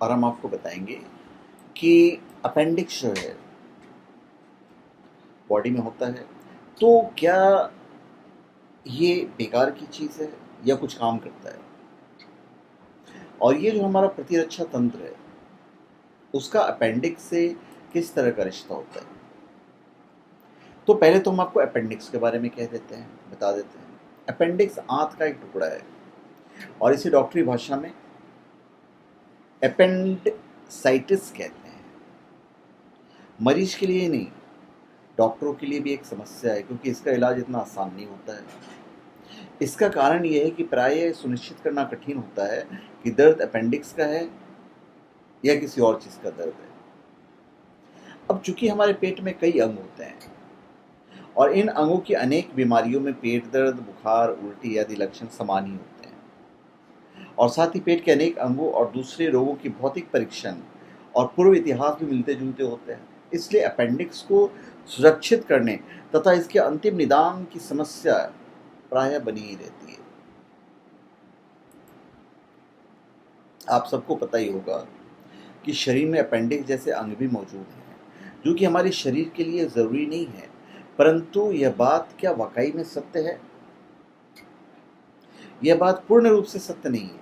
और हम आपको बताएंगे कि अपेंडिक्स जो है बॉडी में होता है, तो क्या ये बेकार की चीज़ है या कुछ काम करता है, और ये जो हमारा प्रतिरक्षा तंत्र है उसका अपेंडिक्स से किस तरह का रिश्ता होता है। तो पहले तो हम आपको अपेंडिक्स के बारे में कह देते हैं, बता देते हैं। अपेंडिक्स आंत का एक टुकड़ा है और इसे डॉक्टरी भाषा में एपेंडिसाइटिस कहते हैं। मरीज के लिए नहीं, डॉक्टरों के लिए भी एक समस्या है, क्योंकि इसका इलाज इतना आसान नहीं होता है। इसका कारण यह है कि प्रायः सुनिश्चित करना कठिन होता है कि दर्द अपेंडिक्स का है या किसी और चीज़ का दर्द है। अब चूंकि हमारे पेट में कई अंग होते हैं और इन अंगों की अनेक बीमारियों में पेट दर्द, बुखार, उल्टी आदि लक्षण समान ही होते हैं, और साथ ही पेट के अनेक अंगों और दूसरे रोगों की भौतिक परीक्षण और पूर्व इतिहास भी मिलते जुलते होते हैं। इसलिए अपेंडिक्स को सुरक्षित करने तथा इसके अंतिम निदान की समस्या प्रायः बनी ही रहती है। आप सबको पता ही होगा कि शरीर में अपेंडिक्स जैसे अंग भी मौजूद हैं, जो कि हमारे शरीर के लिए ज़रूरी नहीं है, परंतु यह बात क्या वाकई में सत्य है? यह बात पूर्ण रूप से सत्य नहीं है,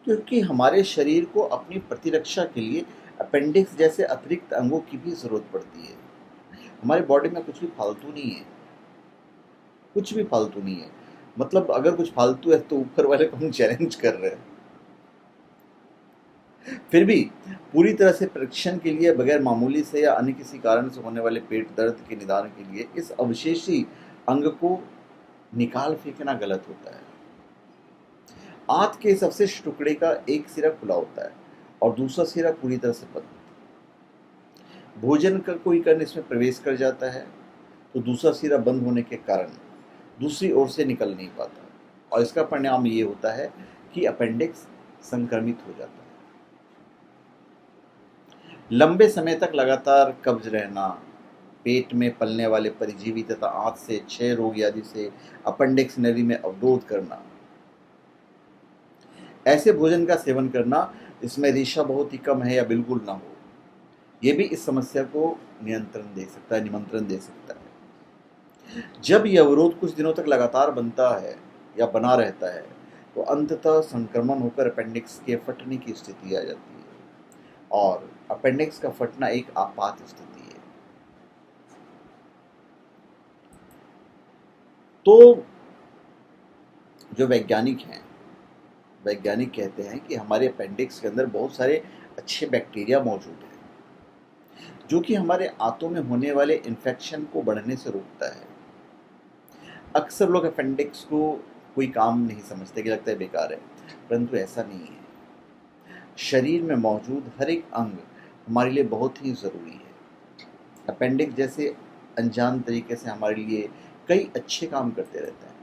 क्योंकि हमारे शरीर को अपनी प्रतिरक्षा के लिए अपेंडिक्स जैसे अतिरिक्त अंगों की भी ज़रूरत पड़ती है। हमारी बॉडी में कुछ भी फालतू नहीं है, कुछ भी फालतू नहीं है। मतलब अगर कुछ फालतू है तो ऊपर वाले को हम चैलेंज कर रहे हैं। फिर भी पूरी तरह से परीक्षण के लिए बगैर मामूली से या अन्य किसी कारण से होने वाले पेट दर्द के निदान के लिए इस अवशेषी अंग को निकाल फेंकना गलत होता है। आंत के इस अवशिष्ट टुकड़े का एक सिरा खुला होता है और दूसरा सिरा पूरी तरह से बंद। भोजन का कोई कण इसमें प्रवेश कर जाता है तो दूसरा सिरा बंद होने के कारण दूसरी ओर से निकल नहीं पाता, और इसका परिणाम ये होता है कि अपेंडिक्स संक्रमित हो जाता है। लंबे समय तक लगातार कब्ज रहना, पेट में पलने वाले परजीवी तथा आंत से क्षय रोग आदि से अपेंडिक्स नली में अवरोध करना, ऐसे भोजन का सेवन करना जिसमें रेशा बहुत ही कम है या बिल्कुल ना हो, ये भी इस समस्या को निमंत्रण दे सकता है। जब यह अवरोध कुछ दिनों तक लगातार बनता है या बना रहता है तो अंततः संक्रमण होकर अपेंडिक्स के फटने की स्थिति आ जाती है, और अपेंडिक्स का फटना एक आपात स्थिति है। तो जो वैज्ञानिक कहते हैं कि हमारे अपेंडिक्स के अंदर बहुत सारे अच्छे बैक्टीरिया मौजूद हैं, जो कि हमारे आंतों में होने वाले इन्फेक्शन को बढ़ने से रोकता है। अक्सर लोग अपेंडिक्स को कोई काम नहीं समझते, कि लगता है बेकार है, परंतु ऐसा नहीं है। शरीर में मौजूद हर एक अंग हमारे लिए बहुत ही ज़रूरी है। अपेंडिक्स जैसे अनजान तरीके से हमारे लिए कई अच्छे काम करते रहते हैं।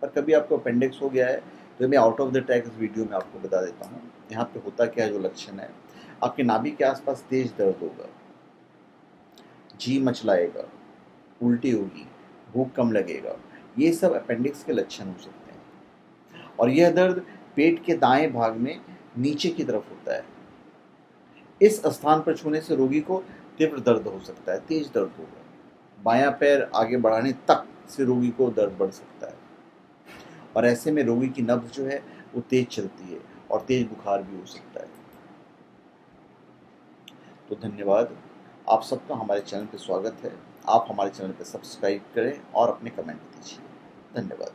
पर कभी आपको अपेंडिक्स हो गया है तो मैं out of the text video में आपको बता देता हूँ यहाँ पे होता क्या है। जो लक्षण है, आपके नाभि के आसपास तेज दर्द होगा, जी मचलाएगा, उल्टी होगी, भूख कम लगेगा। ये सब अपेंडिक्स के लक्षण हो सकते हैं, और यह दर्द पेट के दाएं भाग में नीचे की तरफ होता है। इस स्थान पर छूने से रोगी को तीव्र दर्द हो सकता है, तेज दर्द होगा। बायां पैर आगे बढ़ाने तक से रोगी को दर्द बढ़ सकता है, और ऐसे में रोगी की नब्ज जो है वो तेज चलती है और तेज बुखार भी हो सकता है। तो धन्यवाद, आप सबका हमारे चैनल पर स्वागत है। आप हमारे चैनल पर सब्सक्राइब करें और अपने कमेंट दीजिए। धन्यवाद।